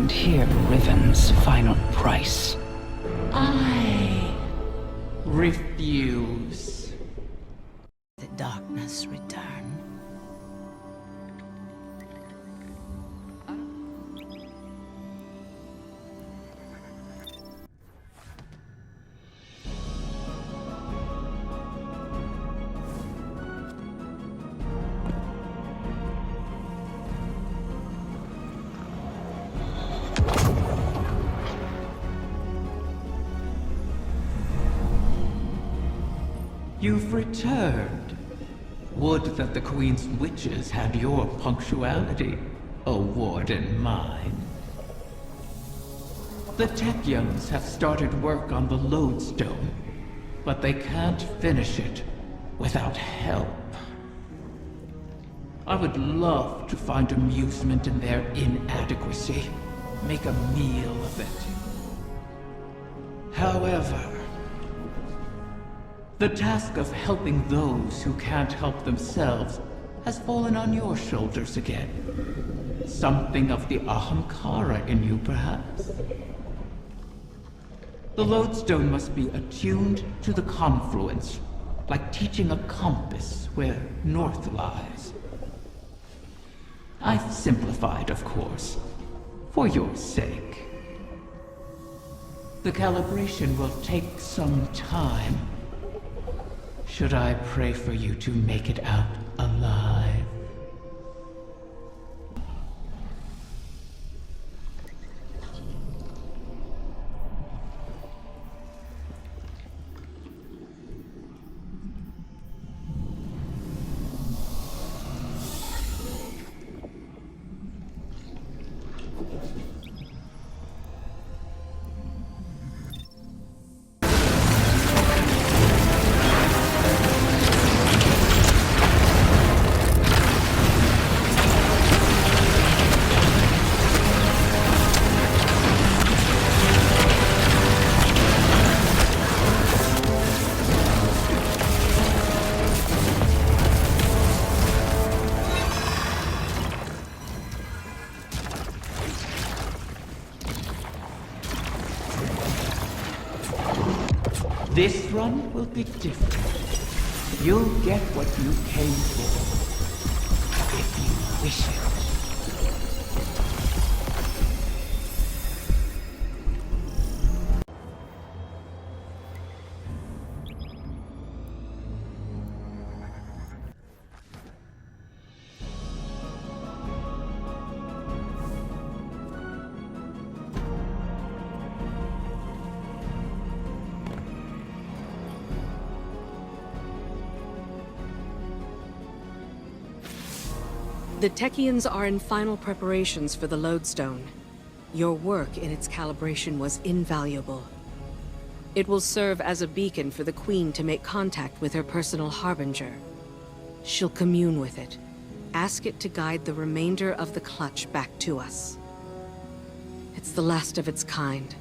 and hear Riven's final price. I refuse. The darkness return. You've returned. Would that the Queen's witches had your punctuality, a warden mine. The Techyans have started work on the Lodestone, but they can't finish it without help. I would love to find amusement in their inadequacy, make a meal of it. However, the task of helping those who can't help themselves has fallen on your shoulders again. Something of the Ahamkara in you, perhaps? The Lodestone must be attuned to the confluence, like teaching a compass where north lies. I've simplified, of course, for your sake. The calibration will take some time. Should I pray for you to make it out alive? This run will be different. You'll get what you came for, if you wish it. The Techyans are in final preparations for the Lodestone. Your work in its calibration was invaluable. It will serve as a beacon for the Queen to make contact with her personal harbinger. She'll commune with it, ask it to guide the remainder of the clutch back to us. It's the last of its kind,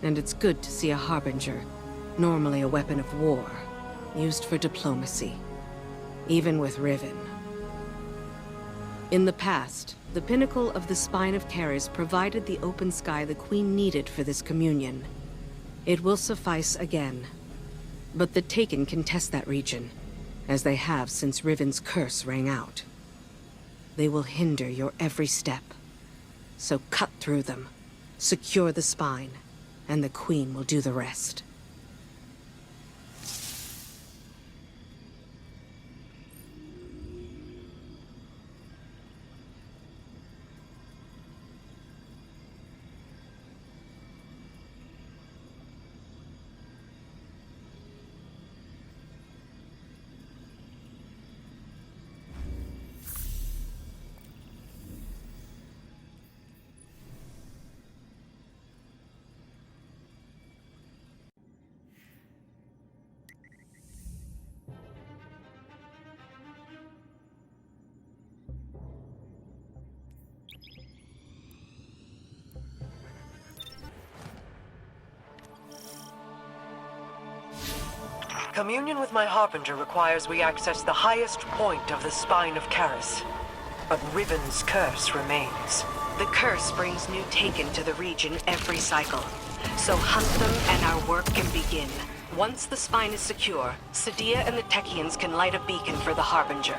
and it's good to see a harbinger, normally a weapon of war, used for diplomacy, even with Riven. In the past, the pinnacle of the Spine of Keres provided the open sky the Queen needed for this communion. It will suffice again. But the Taken can test that region, as they have since Riven's curse rang out. They will hinder your every step. So cut through them, secure the Spine, and the Queen will do the rest. Communion with my Harbinger requires we access the highest point of the Spine of Keres. But Riven's curse remains. The curse brings new Taken to the region every cycle. So hunt them and our work can begin. Once the spine is secure, Sadia and the Techians can light a beacon for the Harbinger.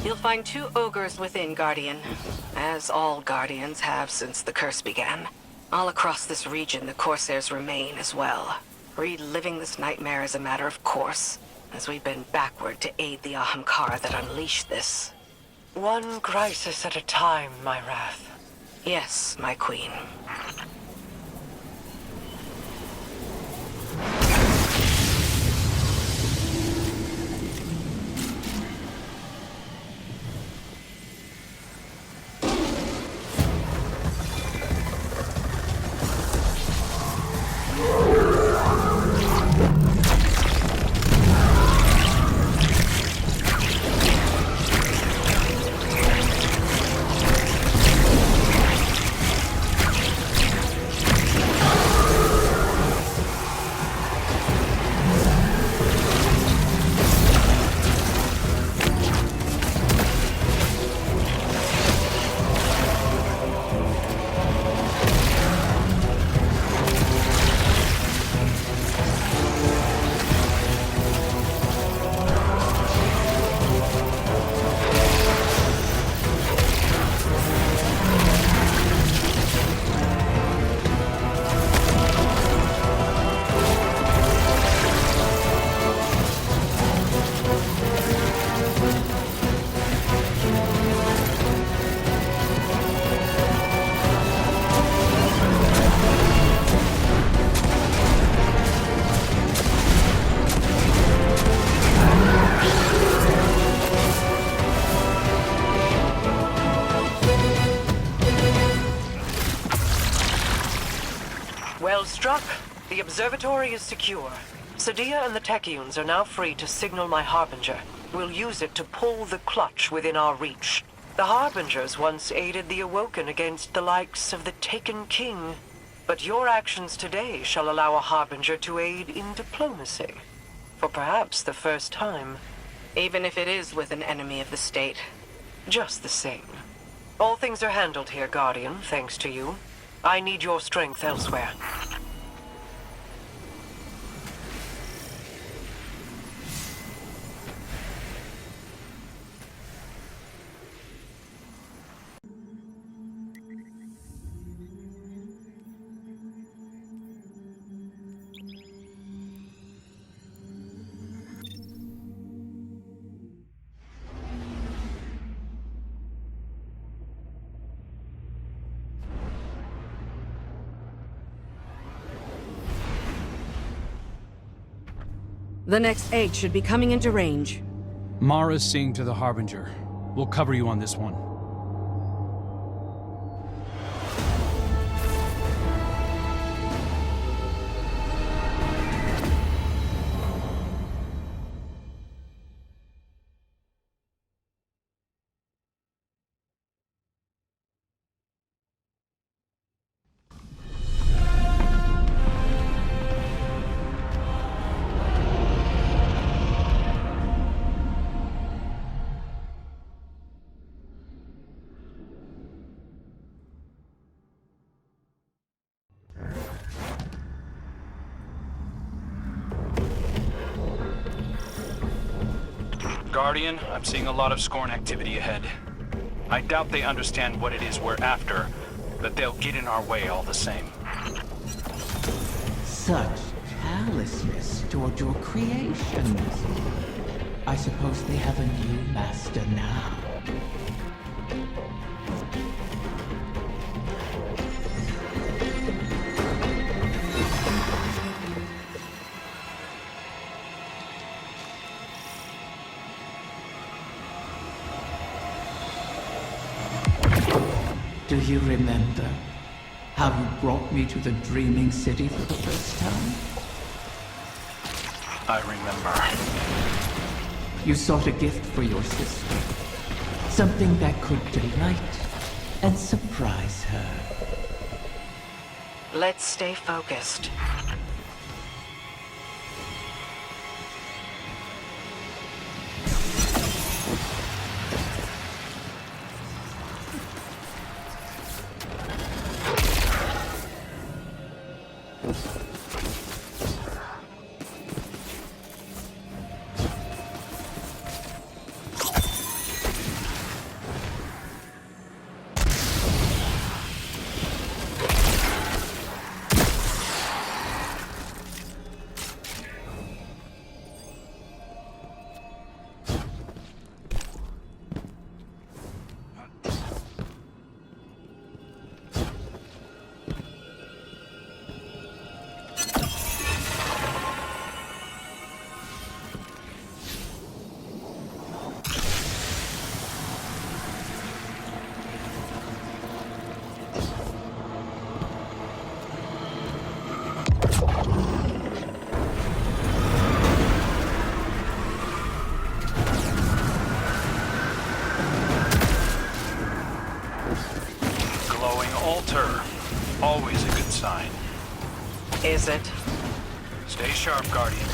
You'll find 2 ogres within, Guardian. As all Guardians have since the curse began. All across this region, the Corsairs remain as well. Reliving this nightmare is a matter of course, as we bend backward to aid the Ahamkara that unleashed this. One crisis at a time, my wrath. Yes, my queen. Well struck. The observatory is secure. Sadia and the Techeuns are now free to signal my Harbinger. We'll use it to pull the clutch within our reach. The Harbingers once aided the Awoken against the likes of the Taken King. But your actions today shall allow a Harbinger to aid in diplomacy. For perhaps the first time. Even if it is with an enemy of the state. Just the same. All things are handled here, Guardian, thanks to you. I need your strength elsewhere. The next egg should be coming into range. Mara's seeing to the Harbinger. We'll cover you on this one. Guardian, I'm seeing a lot of Scorn activity ahead. I doubt they understand what it is we're after, but they'll get in our way all the same. Such callousness toward your creations. I suppose they have a new master now. Do you remember how you brought me to the Dreaming City for the first time? I remember. You sought a gift for your sister. Something that could delight and surprise her. Let's stay focused. altar. Always a good sign. Is it? Stay sharp, Guardian.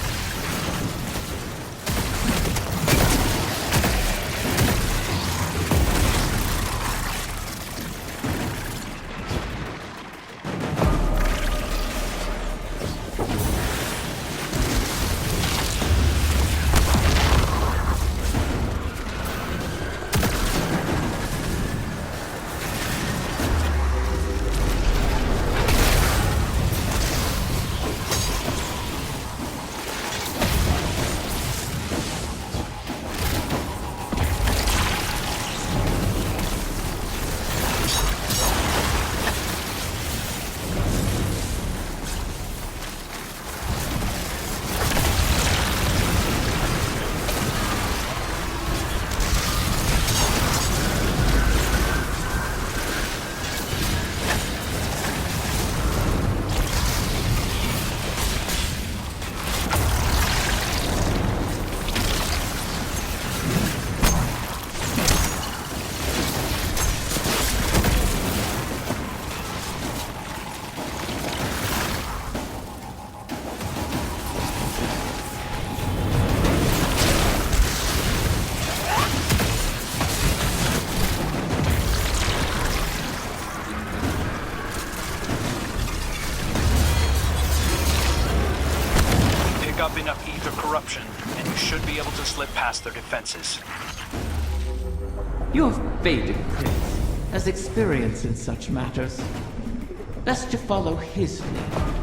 Up enough ether corruption, and you should be able to slip past their defenses. Your fated prince has experience in such matters. Best to follow his lead.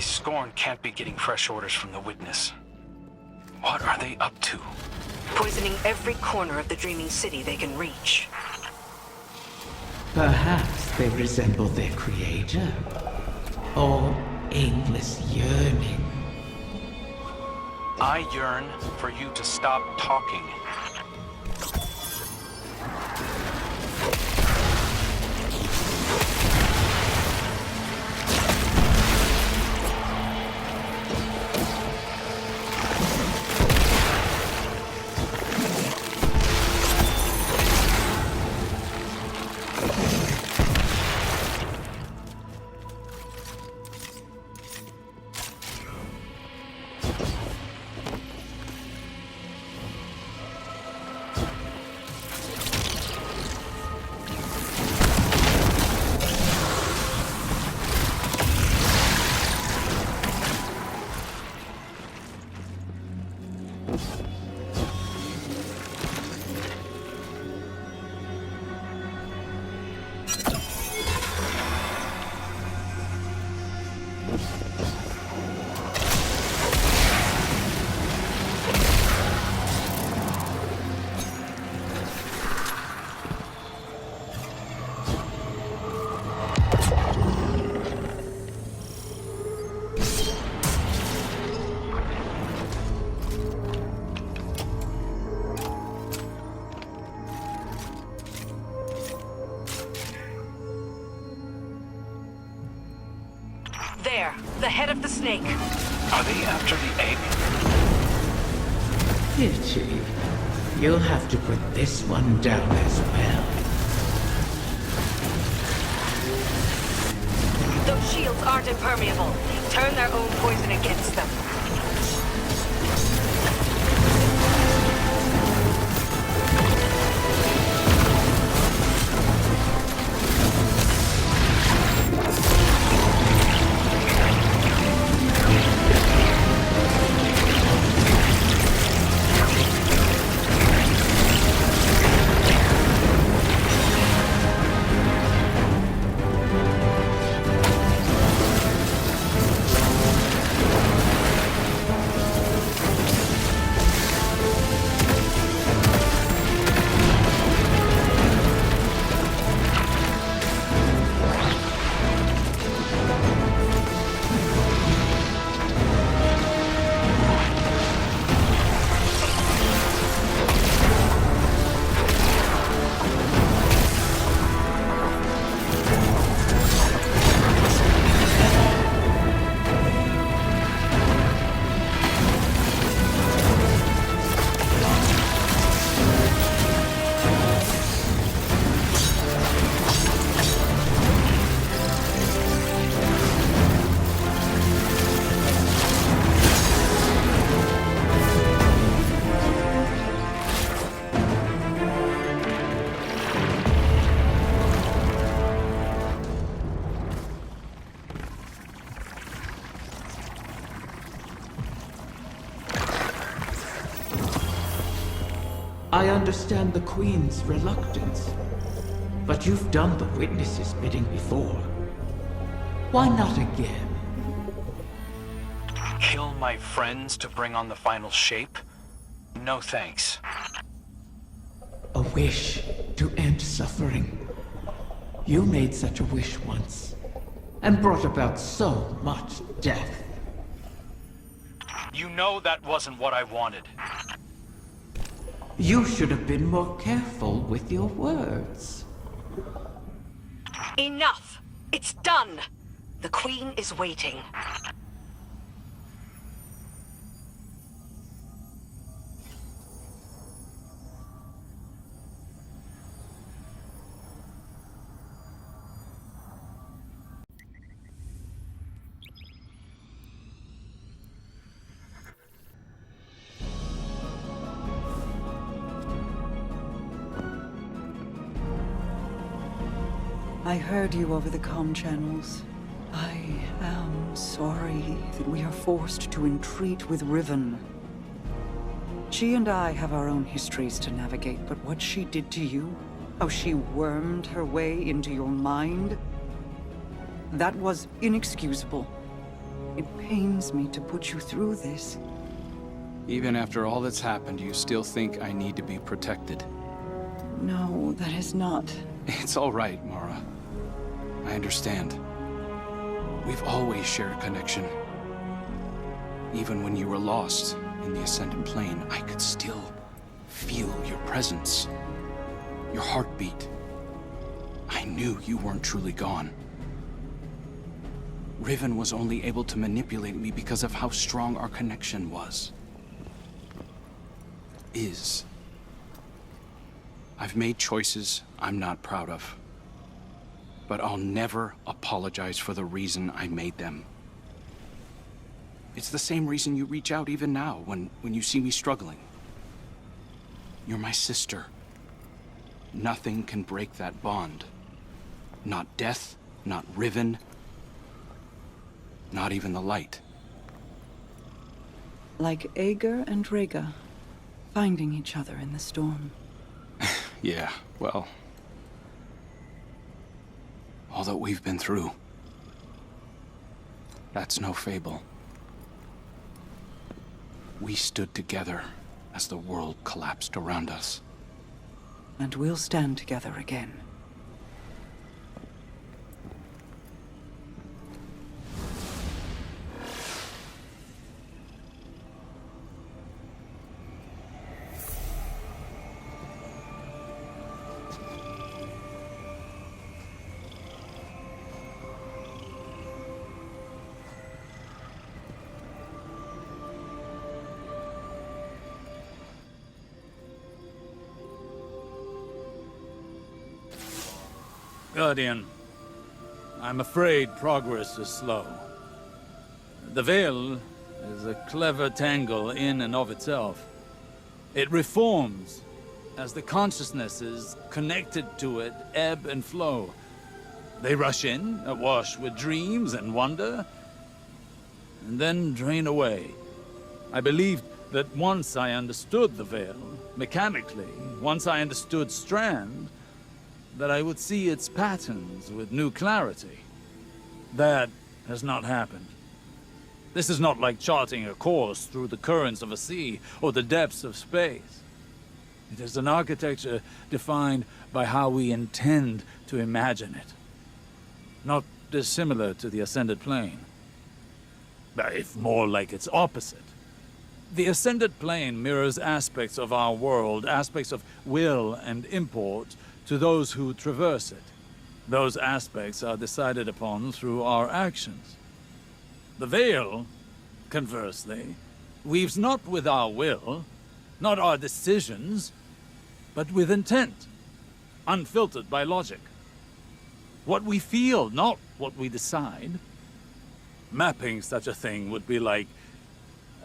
Scorn can't be getting fresh orders from the Witness. What are they up to? Poisoning every corner of the dreaming city they can reach. Perhaps they resemble their creator. Or aimless yearning. I yearn for you to stop talking. ahead of the snake. Are they after the egg? Pity. You'll have to put this one down as well. Those shields aren't impermeable. Turn their own poison against them. I understand the Queen's reluctance, but you've done the Witness's bidding before. Why not again? Kill my friends to bring on the final shape? No thanks. A wish to end suffering. You made such a wish once, and brought about so much death. You know that wasn't what I wanted. You should have been more careful with your words. Enough! It's done! The Queen is waiting. I heard you over the comm channels. I am sorry that we are forced to entreat with Riven. She and I have our own histories to navigate, but what she did to you, how she wormed her way into your mind, that was inexcusable. It pains me to put you through this. Even after all that's happened, you still think I need to be protected. No, that is not. It's all right, Mara. I understand. We've always shared a connection. Even when you were lost in the Ascendant Plane, I could still feel your presence. Your heartbeat. I knew you weren't truly gone. Riven was only able to manipulate me because of how strong our connection was. I've made choices I'm not proud of. But I'll never apologize for the reason I made them. It's the same reason you reach out even now, when you see me struggling. You're my sister. Nothing can break that bond. Not death, not Riven, not even the light. Like Ager and Rhaega, finding each other in the storm. Yeah, well... all that we've been through. That's no fable. We stood together as the world collapsed around us. And we'll stand together again. Guardian, I'm afraid progress is slow. The Veil is a clever tangle in and of itself. It reforms as the consciousnesses connected to it ebb and flow. They rush in, awash with dreams and wonder, and then drain away. I believed that once I understood the Veil, mechanically, once I understood Strand, that I would see its patterns with new clarity. That has not happened. This is not like charting a course through the currents of a sea or the depths of space. It is an architecture defined by how we intend to imagine it. Not dissimilar to the Ascended Plane, if more like its opposite. The Ascended Plane mirrors aspects of our world, aspects of will and import, to those who traverse it. Those aspects are decided upon through our actions. The Veil, conversely, weaves not with our will, not our decisions, but with intent, unfiltered by logic. What we feel, not what we decide. Mapping such a thing would be like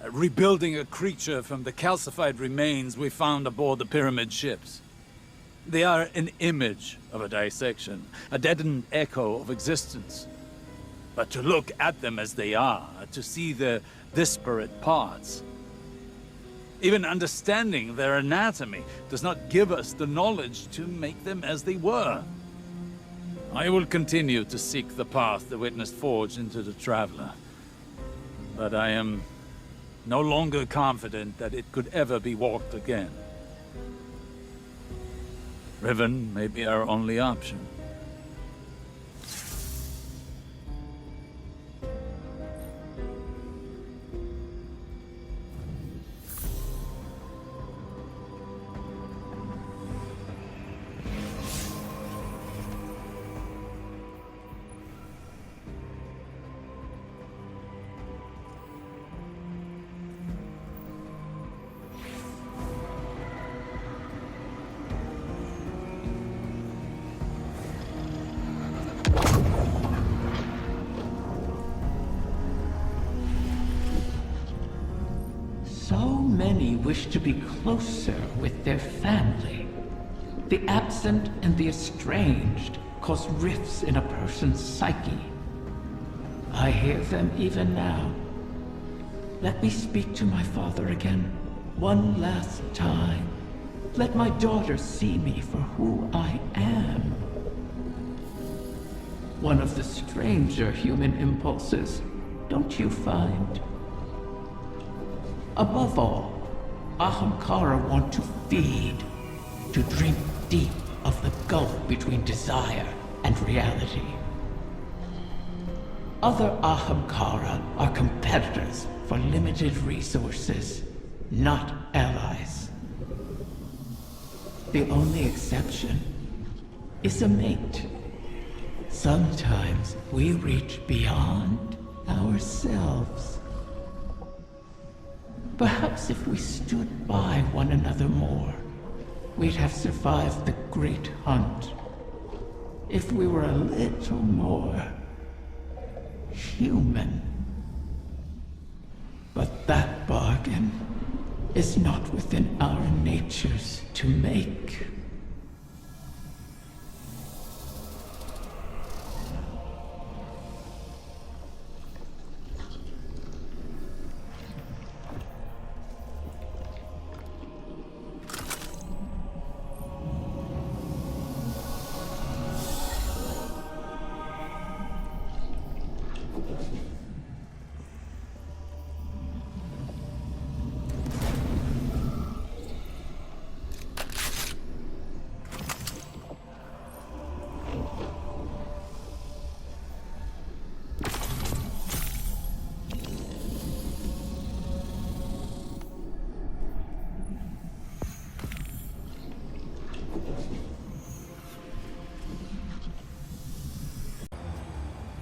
rebuilding a creature from the calcified remains we found aboard the pyramid ships. They are an image of a dissection, a deadened echo of existence. But to look at them as they are, to see their disparate parts, even understanding their anatomy does not give us the knowledge to make them as they were. I will continue to seek the path the Witness forged into the Traveler, but I am no longer confident that it could ever be walked again. Riven may be our only option. Many wish to be closer with their family. The absent and the estranged cause rifts in a person's psyche. I hear them even now. Let me speak to my father again, one last time. Let my daughter see me for who I am. One of the stranger human impulses, don't you find? Above all, Ahamkara want to feed, to drink deep of the gulf between desire and reality. Other Ahamkara are competitors for limited resources, not allies. The only exception is a mate. Sometimes we reach beyond ourselves. Perhaps if we stood by one another more, we'd have survived the great hunt. If we were a little more human. But that bargain is not within our natures to make.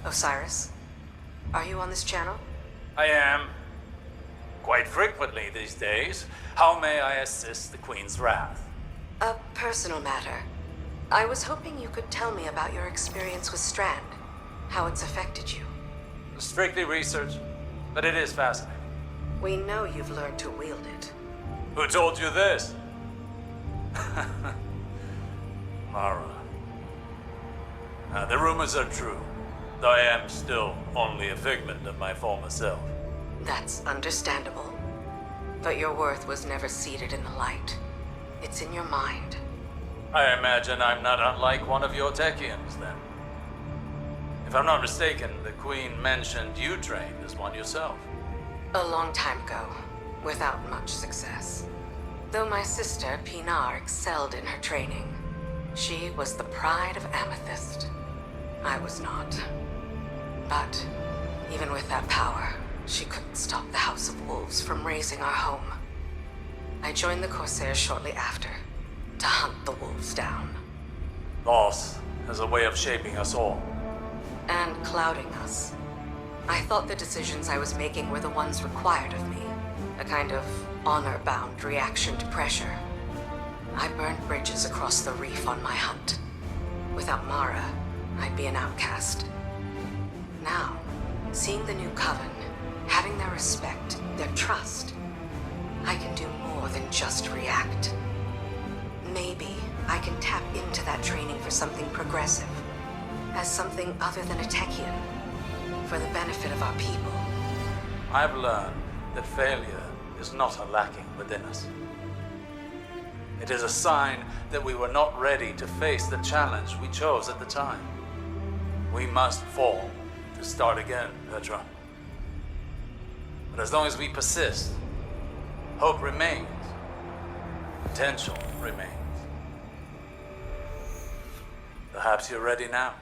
Osiris, are you on this channel? I am. Quite frequently these days. How may I assist the Queen's wrath? A personal matter. I was hoping you could tell me about your experience with Strand, how it's affected you. Strictly research, but it is fascinating. We know you've learned to wield it. Who told you this? Mara. The rumors are true, though I am still only a figment of my former self. That's understandable. But your worth was never seated in the light. It's in your mind. I imagine I'm not unlike one of your Techians, then. If I'm not mistaken, the Queen mentioned you trained as one yourself. A long time ago, without much success. Though my sister, Pinar, excelled in her training. She was the pride of Amethyst. I was not. But, even with that power, she couldn't stop the House of Wolves from razing our home. I joined the Corsairs shortly after, to hunt the wolves down. Loss has a way of shaping us all. And clouding us. I thought the decisions I was making were the ones required of me. A kind of honor-bound reaction to pressure. I burned bridges across the reef on my hunt. Without Mara, I'd be an outcast. Now, seeing the new Coven, having their respect, their trust, I can do more than just react. Maybe I can tap into that training for something progressive, as something other than a Techian, for the benefit of our people. I've learned that failure is not a lacking within us. It is a sign that we were not ready to face the challenge we chose at the time. We must fall to start again, Petra. But as long as we persist, hope remains. Potential remains. Perhaps you're ready now.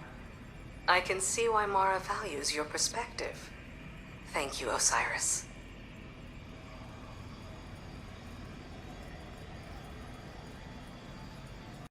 I can see why Mara values your perspective. Thank you, Osiris.